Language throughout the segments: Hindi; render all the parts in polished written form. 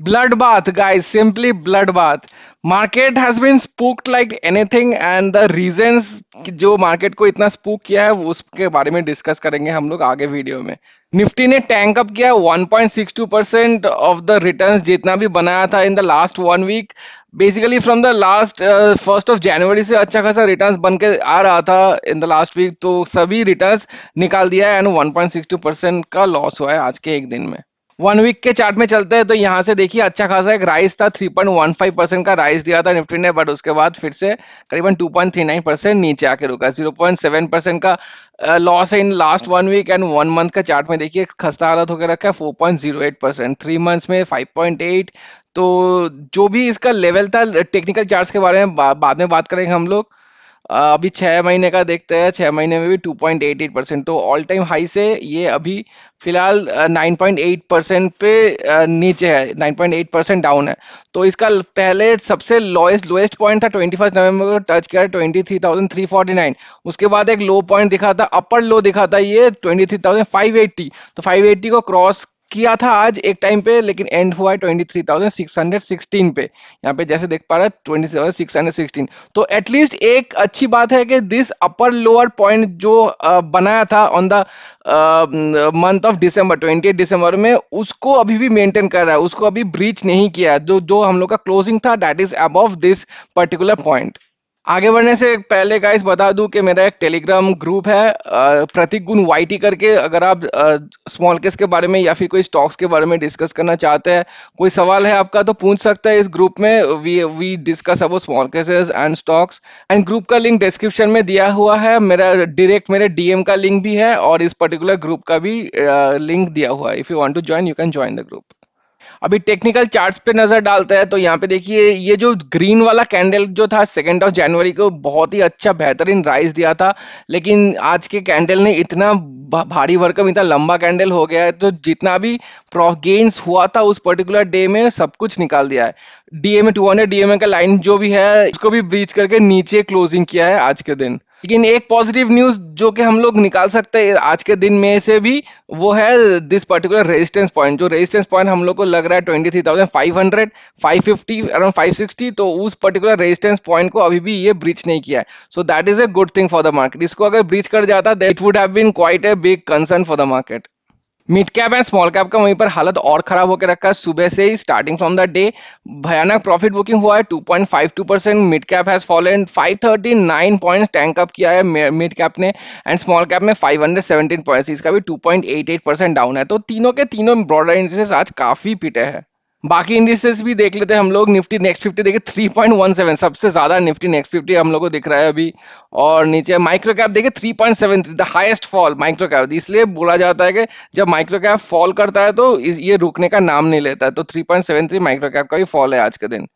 Bloodbath, guys, simply bloodbath. Market has been spooked like anything and the reasons जो मार्केट को इतना स्पूक किया है उसके बारे में डिस्कस करेंगे हम लोग आगे वीडियो में। निफ्टी ने टैंक अप किया 1.62% ऑफ द रिटर्न्स जितना भी बनाया था in the last 1 week. Basically from the last 1 से अच्छा खासा रिटर्न्स बन के आ रहा था इन द लास्ट वीक, तो सभी रिटर्न्स निकाल दिया है एंड 1.62% का लॉस हुआ है आज के एक दिन में। 1 वीक के चार्ट में चलते हैं तो यहाँ से देखिए अच्छा खासा एक राइज था, 3.15% का राइज दिया था निफ्टी ने, बट उसके बाद फिर से करीबन 2.39% नीचे आके रुका। 0.7% का लॉस है in last 1 week and 1 month का चार्ट में देखिए खस्ता हालत होकर रखा है 4.08%, 3 मंथ्स में 5.8। तो जो भी इसका लेवल था टेक्निकल चार्ट्स के बारे में बाद में बात करेंगे हम लोग। अभी 6 महीने का देखते हैं, 6 महीने में भी 2.88%, तो ऑल टाइम हाई से ये अभी फिलहाल 9.8% पे नीचे है, 9.8% डाउन है। तो इसका पहले सबसे लोएस्ट पॉइंट था 21 नवंबर को टच किया 23,349। उसके बाद एक लो पॉइंट दिखा था, अपर लो दिखा था ये 23,580। तो 580 को क्रॉस किया था आज एक टाइम पे, लेकिन एंड हुआ है 23,616 पे। यहाँ पे जैसे देख पा रहे हैं 23,616। तो एटलीस्ट एक अच्छी बात है कि दिस अपर लोअर पॉइंट जो बनाया था on the month of December 28 दिसंबर में, उसको अभी भी मेंटेन कर रहा है, उसको अभी ब्रीच नहीं किया। जो जो हम लोग का क्लोजिंग था that is above this particular point. आगे बढ़ने से पहले गाइस बता दूं कि मेरा एक टेलीग्राम ग्रुप है प्रतीक गुण वाईटी करके। अगर आप स्मॉल केस के बारे में या फिर कोई स्टॉक्स के बारे में डिस्कस करना चाहते हैं, कोई सवाल है आपका, तो पूछ सकते हैं इस ग्रुप में। We discuss about small cases and stocks, and group का लिंक डिस्क्रिप्शन में दिया हुआ है। मेरा डायरेक्ट मेरे डीएम का लिंक भी है और इस पर्टिकुलर ग्रुप का भी लिंक दिया हुआ है। If you want to join you can join the group. अभी टेक्निकल चार्ट्स पे नजर डालते हैं तो यहाँ पे देखिए ये जो ग्रीन वाला कैंडल जो था 2 जनवरी को बहुत ही अच्छा बेहतरीन राइज दिया था, लेकिन आज के कैंडल ने इतना भारी भरकम इतना लंबा कैंडल हो गया है, तो जितना भी गेन्स हुआ था उस पर्टिकुलर डे में सब कुछ निकाल दिया है। डीएमए 200 डीएमए का लाइन जो भी है उसको भी ब्रीच करके नीचे क्लोजिंग किया है आज के दिन। लेकिन एक पॉजिटिव न्यूज जो कि हम लोग निकाल सकते हैं आज के दिन में से भी, वो है दिस पर्टिकुलर रेजिस्टेंस पॉइंट। जो रेजिस्टेंस पॉइंट हम लोग को लग रहा है 23,500, 550, अराउंड 560, तो उस पर्टिकुलर रेजिस्टेंस पॉइंट को अभी भी ये ब्रीच नहीं किया है। So that is a good thing for the market. इसको अगर ब्रीच कर जाता that it would have been quite a big concern for the market. Mid cap and small cap का वहीं पर हालत और खराब होकर रखा है सुबह से ही। स्टार्टिंग फ्रॉम द डे भयानक प्रॉफिट बुकिंग हुआ है 2.52%। Mid cap has fallen 539 points tank up किया है मिड कैप ने, एंड स्मॉल कैप में 517 पॉइंट्स, इसका भी 2.88% डाउन है। तो तीनों के तीनों ब्रॉडर इंडिसेस आज काफी पिटे हैं। बाकी इंडिसेस भी देख लेते हैं हम लोग। निफ्टी नेक्स्ट 50 देखिए 3.17, सबसे ज्यादा निफ्टी नेक्स्ट 50 हम लोग को दिख रहा है अभी। और नीचे माइक्रो कैप देखिए 3.73, the highest fall micro cap. इसलिए बोला जाता है कि जब माइक्रो कैप फॉल करता है तो ये रुकने का नाम नहीं लेता है। तो 3.73 माइक्रो कैप का भी फॉल है आज के दिन।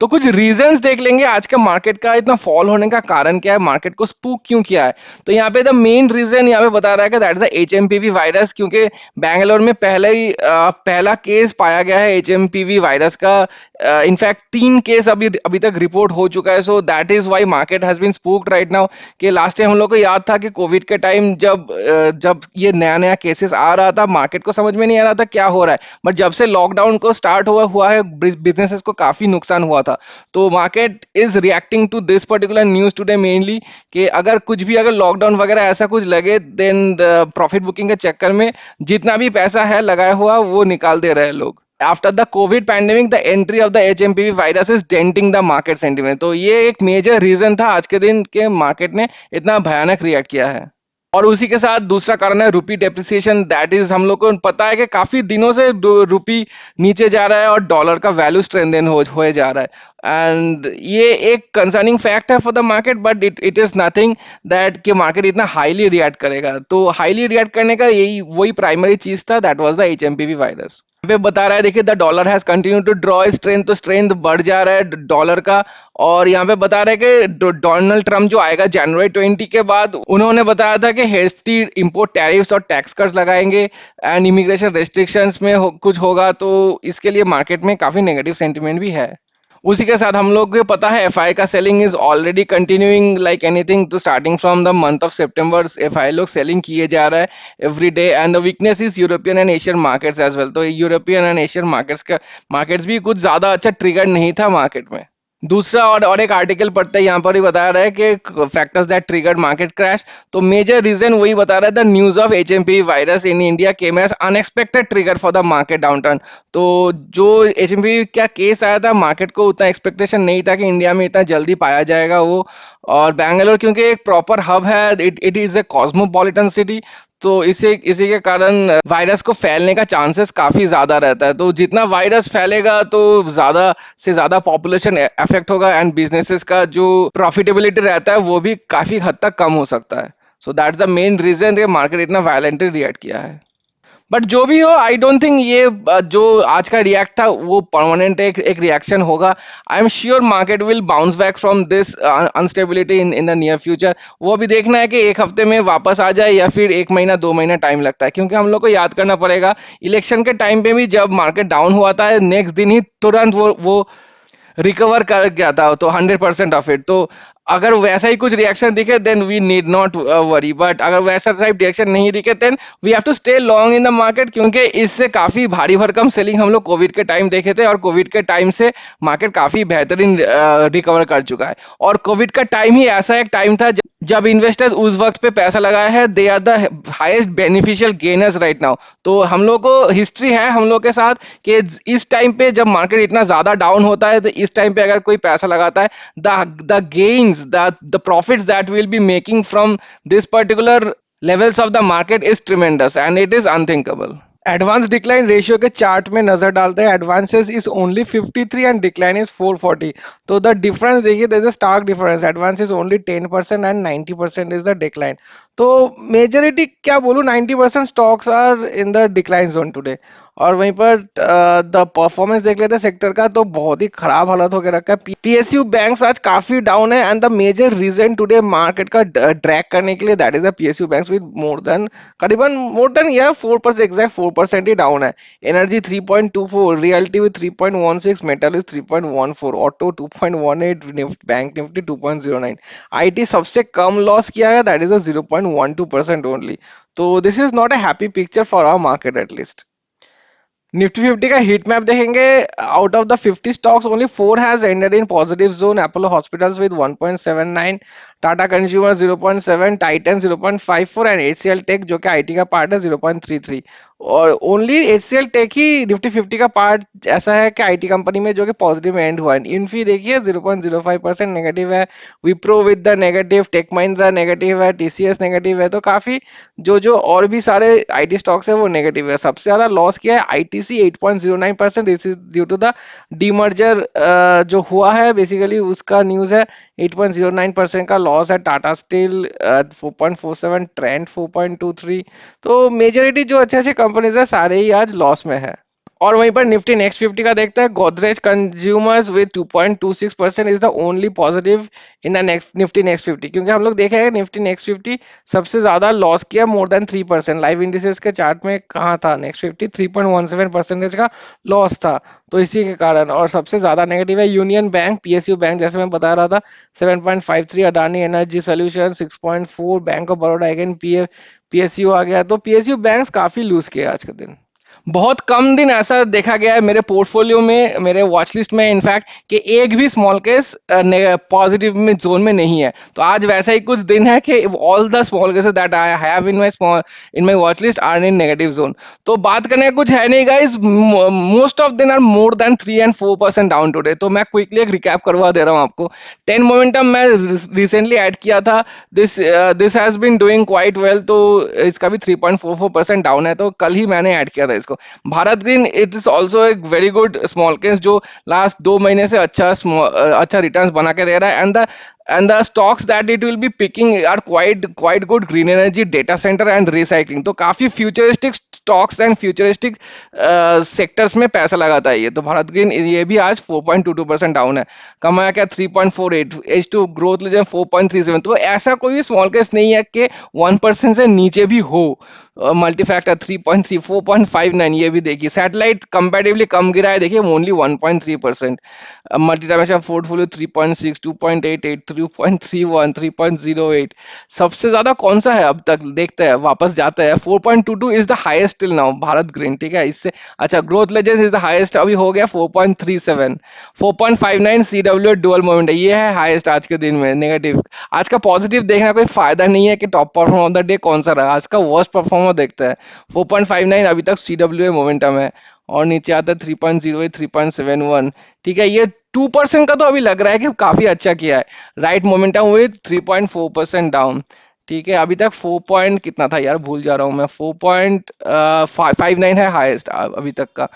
तो कुछ रीजंस देख लेंगे आज का मार्केट का इतना फॉल होने का कारण क्या है, मार्केट को स्पूक क्यों किया है। तो यहाँ पे द मेन रीजन यहाँ पे बता रहा है कि that is the HMPV virus, क्योंकि बैंगलोर में पहला केस पाया गया है एचएमपीवी वायरस का। इनफैक्ट 3 केस अभी तक रिपोर्ट हो चुका है। So that is why market has been spooked right now. कि लास्ट टाइम हम लोग को याद था कि कोविड के टाइम जब ये नया नया केसेस आ रहा था, मार्केट को समझ में नहीं आ रहा था क्या हो रहा है, बट जब से लॉकडाउन को स्टार्ट हुआ है बिजनेसेस को काफी नुकसान हुआ था। तो market is reacting to this particular news today mainly, कि अगर लॉकडाउन वगैरह ऐसा कुछ लगे देन प्रॉफिट बुकिंग के चक्कर में जितना भी पैसा है लगाया हुआ वो निकाल दे रहे हैं लोग। After the Covid pandemic the entry of the HMPV virus is denting the market sentiment. तो ये एक मेजर रीजन था आज के दिन के मार्केट ने इतना भयानक रिएक्ट किया है। और उसी के साथ दूसरा कारण है रूपी डेप्रिसिएशन। दैट इज हम लोग को पता है कि काफी दिनों से रूपी नीचे जा रहा है और डॉलर का वैल्यू स्ट्रेंथन हो जा रहा है, एंड ये एक कंसर्निंग फैक्ट है for the market, but it is nothing that कि मार्केट इतना हाईली रिएक्ट करेगा। तो हाईली रिएक्ट करने का यही वही प्राइमरी चीज था, that was the HMPV virus. पे बता रहा है देखिए the dollar has continue to draw strength, तो स्ट्रेंथ बढ़ जा रहा है डॉलर का। और यहाँ पे बता रहे हैं कि डोनाल्ड ट्रम्प जो आएगा जनवरी 20 के बाद, उन्होंने बताया था कि हेस्टी इंपोर्ट टैरिफ्स और टैक्स कट्स लगाएंगे एंड इमिग्रेशन रेस्ट्रिक्शंस में कुछ होगा। तो इसके लिए मार्केट में काफी नेगेटिव सेंटिमेंट भी है। उसी के साथ हम लोग को पता है एफआई का selling is already continuing like anything, तो starting from the month of September FI लोग सेलिंग किए जा रहा है every day, and the weakness is European and Asian markets as well. तो यूरोपियन एंड एशियन मार्केट्स का मार्केट्स भी कुछ ज्यादा अच्छा ट्रिगर नहीं था मार्केट में। दूसरा और एक आर्टिकल पढ़ते हैं, यहाँ पर ही बता रहा है कि factors that triggered market crash. तो मेजर रीजन वही बता रहा है, the news of HMP virus in India came as unexpected trigger for the market downturn. तो जो एचएमपी का केस आया था, मार्केट को उतना एक्सपेक्टेशन नहीं था कि इंडिया में इतना जल्दी पाया जाएगा वो। और बैंगलोर क्योंकि एक प्रॉपर हब है, it is a cosmopolitan city, तो इसी के कारण वायरस को फैलने का चांसेस काफ़ी ज़्यादा रहता है। तो जितना वायरस फैलेगा तो ज़्यादा से ज़्यादा पॉपुलेशन अफेक्ट होगा, एंड बिजनेसेस का जो प्रॉफिटेबिलिटी रहता है वो भी काफ़ी हद तक कम हो सकता है। So that's the main reason ये मार्केट इतना वायलेंटली रिएक्ट किया है। बट जो भी हो, आई डोंट थिंक ये जो आज का रिएक्ट था वो परमानेंट एक रिएक्शन होगा। I am sure market will bounce back from this instability in the near future. वो भी देखना है कि एक हफ्ते में वापस आ जाए या फिर एक महीना 2 महीना टाइम लगता है, क्योंकि हम लोग को याद करना पड़ेगा इलेक्शन के टाइम पे भी जब मार्केट डाउन हुआ था, नेक्स्ट दिन ही तुरंत वो रिकवर कर गया था, तो 100% ऑफ इट। तो अगर वैसा ही कुछ रिएक्शन दिखे then we need not worry, but अगर वैसा टाइप रिएक्शन नहीं दिखे then we have to stay long in the market, क्योंकि इससे काफ़ी भारी भरकम सेलिंग हम लोग कोविड के टाइम देखे थे, और कोविड के टाइम से मार्केट काफ़ी बेहतरीन रिकवर कर चुका है। और कोविड का टाइम ही ऐसा एक टाइम था जब इन्वेस्टर्स उस वक्त पे पैसा लगाए हैं, they are the highest beneficial gainers right now. तो हम लोग को हिस्ट्री है हम लोग के साथ कि इस टाइम पे जब मार्केट इतना ज़्यादा डाउन होता है, तो इस टाइम पे अगर कोई पैसा लगाता है, the gains, the profits that we'll be making from this particular levels of the market is tremendous and it is unthinkable. Advance decline ratio के चार्ट में नजर डालते हैं, advances is only 53 and decline is 440। तो द डिफरेंस देखिए, there is a stark difference, advance is only 10% and 90% is the decline. तो मेजोरिटी क्या बोलूँ, 90% stocks are in the decline zone today. और वहीं पर द परफॉर्मेंस देख लेते हैं सेक्टर का, तो बहुत ही खराब हालत होकर रखा है। पीएसयू बैंक्स आज काफी डाउन है, and the major reason today market का ड्रैग करने के लिए that is the PSU banks with करीबन मोर देन 4%, एग्जैक्ट 4% ही डाउन है। Energy 3.24, realty with 3.16, metal is 3.14, auto 2.18, bank Nifty 2.09। IT सबसे कम लॉस किया है, दैट इज अ 0.12% ओनली। तो this is not a happy picture for our market at least. Nifty 50 का हीट मैप देखेंगे, out of the 50 stocks only 4 has ended in positive zone, Apollo Hospitals with 1.79, Tata consumer 0.7, Titan 0.54 and HCL Tech जो कि आईटी का पार्ट है 0.33। और ओनली एचसीएल टेक ही निफ्टी 50 का पार्ट ऐसा है कि आईटी कंपनी में जो कि पॉजिटिव में एंड हुआ है। इन्फी देखिए 0.05% नेगेटिव है, Wipro with the negative, Tech Mahindra negative है, टीसीएस नेगेटिव है। तो काफी जो और भी सारे आईटी स्टॉक्स है वो नेगेटिव है। सबसे ज्यादा लॉस किया है ITC 8.09%, this is due to the demerger जो हुआ है, बेसिकली उसका न्यूज है। 8.09% का लॉस है। Tata steel 4.47, trend 4.23। तो मेजोरिटी जो अच्छे अच्छे कंपनीज है सारे ही आज लॉस में है। और वहीं पर निफ्टी नेक्स्ट 50 का देखते हैं, Godrej consumers with 2.26% is the only positive in the Nifty next 50, क्योंकि हम लोग देखे निफ्टी नेक्स्ट 50 सबसे ज्यादा लॉस किया, मोर देन 3%। लाइव इंडिसेस के चार्ट में कहाँ था नेक्स्ट 50, 3.17% का लॉस था। तो इसी के कारण, और सबसे ज्यादा नेगेटिव है यूनियन बैंक, पीएसयू बैंक जैसे मैं बता रहा था 7.53, Adani energy solution 6.4, bank of Baroda again PSU आ गया। तो पीएसयू बैंक काफी लूज किए आज के दिन। बहुत कम दिन ऐसा देखा गया है मेरे पोर्टफोलियो में, मेरे वॉच लिस्ट में इनफैक्ट, कि एक भी स्मॉल केस पॉजिटिव में जोन में नहीं है। तो आज वैसा ही कुछ दिन है कि all the small cases that I have in my watch list are in negative zone. तो बात करने का कुछ है नहीं guys, most of them are more than 3 and 4% down today. तो मैं क्विकली एक रिकैप करवा दे रहा हूँ आपको। 10 मोमेंटम मैं रिसेंटली ऐड किया था, this has been doing quite well, तो इसका भी 3.44% डाउन है, तो कल ही मैंने ऐड किया था इसको। Bharat green it is also एक वेरी गुड स्मॉल केस जो लास्ट 2 महीने से अच्छा रिटर्न्स बना के दे रहा है, and the stocks that it will be picking are quite good, green energy, data center and recycling। तो काफी futuristic stocks and futuristic sectors में पैसा लगाता है ये। तो भारत ग्रीन ये भी आज 4.22% डाउन है, कमाया क्या 3.48, H2 ग्रोथ लीजिए 4.37। तो ऐसा कोई स्मॉल केस नहीं है कि 1% से नीचे भी हो। मल्टीफैक्टर 3.3, 4.59 ये भी देखिए। सैटेलाइट कंपैरेटिवली कम गिरा है, देखिए ओनली 1.3%। Multi dimensional portfolio 3.6, 2.88, 3.31, 3.08। सबसे ज्यादा कौन सा है अब तक, देखते हैं, वापस जाते हैं। 4.22 is the highest till now, Bharat green, ठीक है। इससे अच्छा, growth legends is the highest, अभी हो गया 4.37। 4.59 सीडब्ल्यू डुअल मोमेंट है, ये है हाईएस्ट आज के दिन में। नेगेटिव, आज का पॉजिटिव देखना कोई फायदा नहीं है कि top performer of the day कौन सा रहा। आज का वर्स्ट परफॉर्मर देखते हैं। 4.59 अभी तक सीडब्ल्यू मोमेंटम है, और नीचे आता है 3.08, 3.71, ठीक है। ये 2% का तो अभी लग रहा है कि काफी अच्छा किया है। राइट मोमेंटम विद 3.4% डाउन, ठीक है। अभी तक 4 पॉइंट कितना था यार, भूल जा रहा हूँ मैं। 4.59 है हाईएस्ट अभी तक का।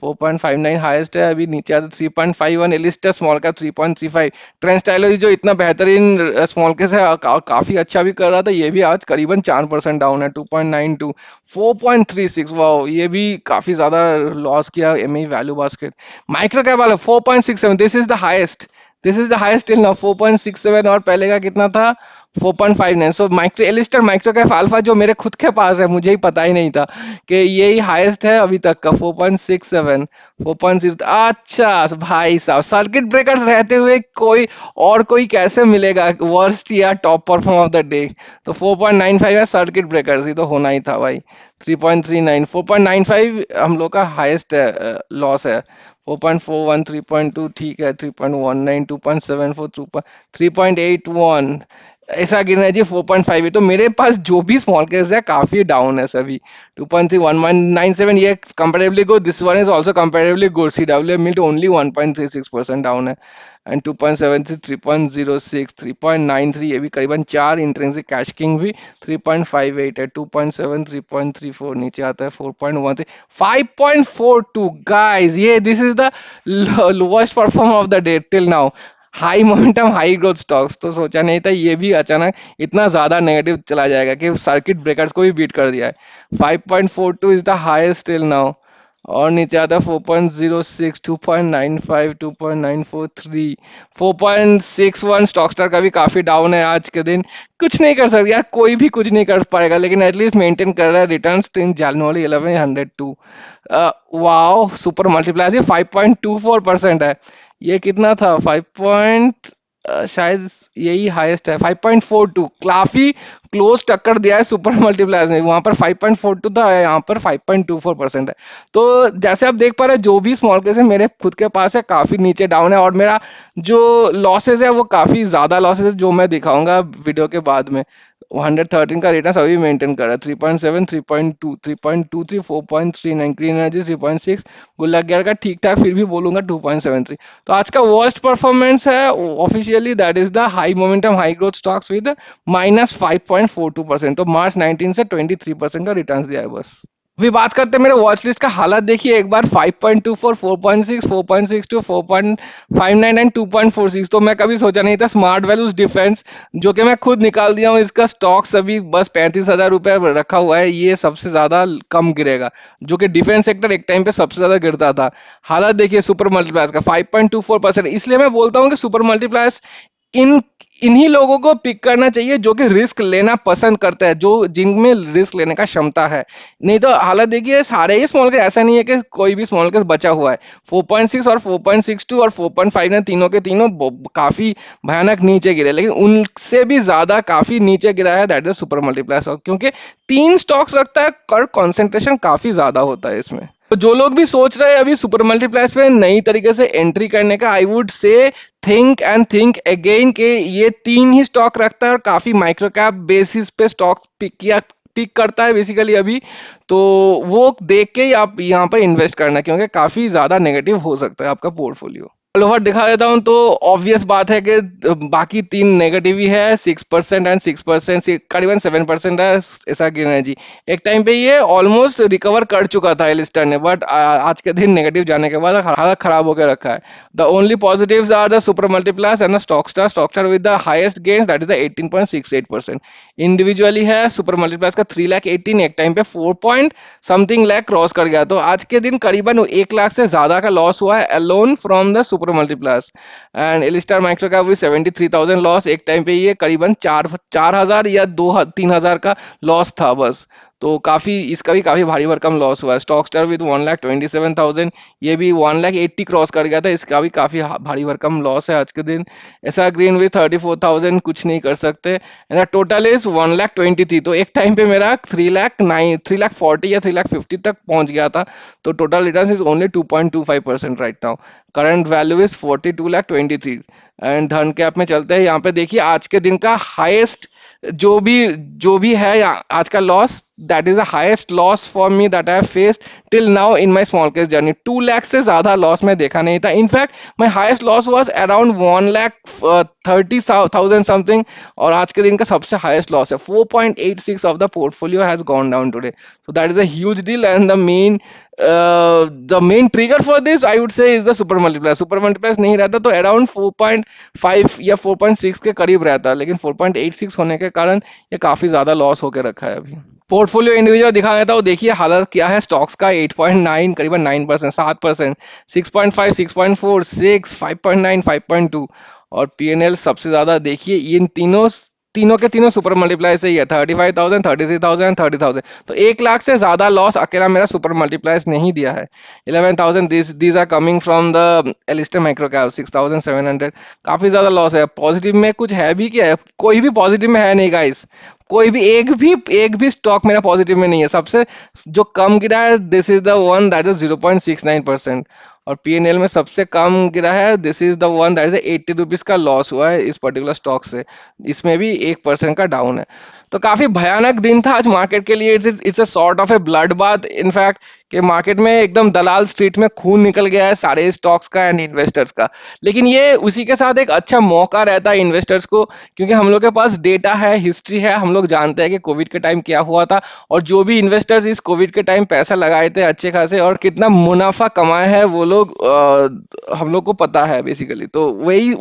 4.59 हाईएस्ट है। अभी नीचे आता 3.51, एलिस्टर स्मॉल का 3.35। ट्रेंड स्टाइलो जो इतना बेहतरीन स्मॉल के से काफी अच्छा भी कर रहा था, ये भी आज करीबन 4% डाउन है, 2.92। 4.36, वाओ, ये भी काफी ज्यादा लॉस किया ME value basket. Micro cap वाला 4.67, this is the highest, this is the highest till now, 4.67। और पहले का कितना था, 4.59। So micro Alister micro cap alpha जो मेरे खुद के पास है, मुझे ही पता ही नहीं था कि यही हाईएस्ट है अभी तक का, 4.67, 4.6। अच्छा भाई साहब, सर्किट ब्रेकर्स रहते हुए कोई कैसे मिलेगा वर्स्ट या top perform of the day. तो 4.95 है सर्किट ब्रेकर्स, ये तो होना ही था भाई। 3.39, 4.95 हम लोग का हाईएस्ट है, लॉस है। 4.41, 3.2 ठीक है, 3.19, 2.74, 3.81, ऐसा गिरना है जी। 4.5 तो मेरे पास जो भी स्मॉल केस है काफी डाउन है सभी। 2.3, 1.97, ये comparably good, this one is also comparably good. CW मिल्ट ओनली 1.36% डाउन है। एंड 2.73, 3.06, 3.93, ये भी करीबन 4। इंट्रेंसिक कैश किंग भी 3.58 है। 2.7, 3.34, नीचे आता है 4.13, 5.42। गाइस, ये this is the lowest perform of the day till now. High momentum high growth stocks, तो सोचा नहीं था ये भी अचानक इतना ज्यादा नेगेटिव चला जाएगा कि सर्किट ब्रेकर्स को भी बीट कर दिया है। 5.42 is the highest till now. और नीचे आता है 4.06, 2.95, 2.943, 4.61। स्टॉकस्टार का भी काफी डाउन है आज के दिन। कुछ नहीं कर सकता यार, कोई भी कुछ नहीं कर पाएगा, लेकिन एटलीस्ट मेंटेन कर रहा है रिटर्न इन जनवरी 1102। वाओ, सुपर मल्टीप्लायर 5.24% है। ये कितना था, 5 पॉइंट, शायद यही हाईएस्ट है, 5.42। काफी क्लोज टक्कर दिया है सुपर मल्टीप्लायर ने, वहां पर 5.42 था, यहाँ पर 5.24% है। तो जैसे आप देख पा रहे हैं, जो भी स्मॉल केस है मेरे खुद के पास है, काफी नीचे डाउन है। और मेरा जो लॉसेज है वो काफी ज्यादा लॉसेज है, जो मैं दिखाऊंगा वीडियो के बाद में। 113 का रिटर्न अभी मेंटेन कर रहा है। 3.7, 3.2, 3.23, 4.39, क्लीन एनर्जी 3.6, गुल्लक गियर का ठीक ठाक, फिर भी बोलूंगा 2.73। तो आज का वर्स्ट परफॉर्मेंस है officially, that is the high momentum high growth stocks with -5.42%। तो मार्च 19 से 23% का रिटर्न दिया है बस। अभी बात करते हैं मेरे वॉच लिस्ट का हालत, देखिए एक बार। 5.24, 4.6, 4.62, 4.59 एंड 2.46। तो मैं कभी सोचा नहीं था स्मार्ट वैल्यूज डिफेंस, जो कि मैं खुद निकाल दिया हूँ, इसका स्टॉक्स अभी बस 35,000 रुपये रखा हुआ है, ये सबसे ज्यादा कम गिरेगा। जो कि डिफेंस सेक्टर एक टाइम पे सबसे ज्यादा गिरता था। हालत देखिए सुपर मल्टीप्लायर्स का 5.24%। इसलिए मैं बोलता हूँ कि सुपर मल्टीप्लायर्स इन्हीं लोगों को पिक करना चाहिए जो कि रिस्क लेना पसंद करते हैं, जो जिनमें रिस्क लेने का क्षमता है। नहीं तो हालत देखिए, सारे ही स्मॉल केस, ऐसा नहीं है कि कोई भी स्मॉल केस बचा हुआ है। 4.6 और 4.62 और 4.5 तीनों के तीनों काफी भयानक नीचे गिरे, लेकिन उनसे भी ज्यादा काफी नीचे गिरा है that is super multiplier stock, क्योंकि 3 स्टॉक्स रखता है और कॉन्सेंट्रेशन काफी ज्यादा होता है इसमें। तो जो लोग भी सोच रहे हैं अभी सुपर मल्टीप्लायर्स पे नई तरीके से एंट्री करने का, I would say think again के ये 3 ही स्टॉक रखता है और काफी माइक्रो कैप बेसिस पे स्टॉक पिक करता है बेसिकली अभी। तो वो देख के ही आप यहाँ पर इन्वेस्ट करना, क्योंकि काफी ज्यादा नेगेटिव हो सकता है आपका पोर्टफोलियो। ओवर दिखा देता हूं, तो ऑब्वियस बात है कि बाकी 3 नेगेटिव ही है, 6% एंड 6%, करीबन 7% है ऐसा गिरना है जी। एक टाइम पे ये ऑलमोस्ट रिकवर कर चुका था एलिस्टर ने, बट आज के दिन नेगेटिव जाने के बाद हालत खराब होकर रखा है। The only positives are the super multipliers and the stock star with the highest gain, that is the 18.68%। Individually है सुपर मल्टीप्लायर्स का 3,18,000, एक टाइम पे 4 पॉइंट समथिंग लाख क्रॉस कर गया। तो आज के दिन करीबन 1 लाख से ज्यादा का लॉस हुआ है alone from the super multipliers. And Alister micro का भी 73,000 लॉस, एक टाइम पे ये करीबन 4,000 या 2-3,000 का लॉस था बस। तो काफ़ी इसका भी काफ़ी भारी भरकम लॉस हुआ है। स्टॉकस्टार विद 1,27,000, ये भी 1,80,000 क्रॉस कर गया था, इसका भी काफ़ी भारी भरकम लॉस है आज के दिन। एसआर ग्रीन विद 34,000, कुछ नहीं कर सकते। एंड टोटल इज 1,23,000, तो एक टाइम पे मेरा 3,40,000 या 3,50,000 तक पहुंच गया था। तो total return is only 2.25% right now. Current value is 42,23,000। And धन कैप में चलते हैं, यहाँ पे देखिए आज के दिन का हाईएस्ट जो भी है आज का loss, that is the highest loss for me that I have faced till now in my small cap journey. 2 lakh से ज्यादा लॉस मैं देखा नहीं था। In fact my highest loss was around 1,30,000 something, और आज के दिन का सबसे हाईएस्ट लॉस है 4.86 of the portfolio has gone down today. So that is a huge deal and the main trigger for this I would say is the super multiplier. Super multiplier नहीं रहता तो अराउंड 4.5 या 4.6 के करीब रहता, लेकिन 4.86 होने के कारण ये काफी ज्यादा लॉस होकर रखा है अभी। पोर्टफोलियो इंडिविजुअल दिखा देता हूँ, देखिए हालत क्या है स्टॉक्स का। 8.9 करीबन 9%, 7%, 6.5, 6.4, 6, 5.9, 5.2, और पीएनएल सबसे ज्यादा देखिए इन तीनों के तीनों सुपर मल्टीप्लाई से ही है, 35,000, 33,000, 30,000। तो 1 लाख से ज्यादा लॉस अकेला मेरा सुपर मल्टीप्लायर्स नहीं दिया है। 11,000 these are coming from the Alister micro cap, 6,700। काफी ज्यादा लॉस है। पॉजिटिव में कुछ है भी क्या है? कोई भी पॉजिटिव में है नहीं गाइस। कोई भी एक भी स्टॉक मेरा पॉजिटिव में नहीं है। सबसे जो कम गिरा है this is the one that is 0.69%, और पीएनएल में सबसे कम गिरा है this is the one that is 80 rupees का लॉस हुआ है इस पर्टिकुलर स्टॉक से। इसमें भी 1% का डाउन है। तो काफी भयानक दिन था आज मार्केट के लिए। It's a sort of A blood bath in fact, कि मार्केट में एकदम दलाल स्ट्रीट में खून निकल गया है सारे स्टॉक्स का एंड इन्वेस्टर्स का। लेकिन ये उसी के साथ एक अच्छा मौका रहता है इन्वेस्टर्स को, क्योंकि हम लोग के पास डेटा है, हिस्ट्री है, हम लोग जानते हैं कि कोविड के टाइम क्या हुआ था, और जो भी इन्वेस्टर्स इस कोविड के टाइम पैसा लगाए थे अच्छे खासे और कितना मुनाफा कमाए हैं वो लोग हम लोग को पता है बेसिकली। तो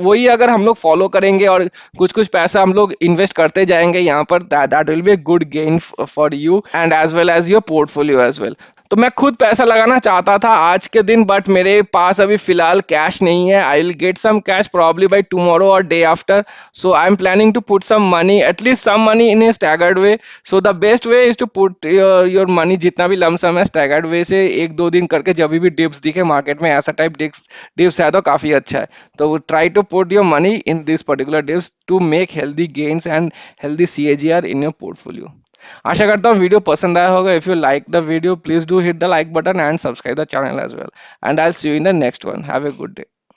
वही अगर हम लोग फॉलो करेंगे और कुछ कुछ पैसा हम लोग इन्वेस्ट करते जाएंगे यहाँ पर, that will be a good gain for you and as well as your portfolio as well. तो मैं खुद पैसा लगाना चाहता था आज के दिन, बट मेरे पास अभी फिलहाल कैश नहीं है। I will get some cash probably by tomorrow और day after, so I am planning to put some money, at least some money in a staggered way. So the best way is to put your money, जितना भी लमसम है स्टैगर्ड वे से 1-2 दिन करके, जब भी डिप्स दिखे मार्केट में ऐसा टाइप डिप्स है तो काफी अच्छा है। तो try to put your money in this particular dips to make healthy gains and healthy CAGR in your portfolio. आशा करता हूँ वीडियो पसंद आया होगा। If you like the video please do hit the like button and subscribe the channel as well, and I will see you in the next one. Have a good day.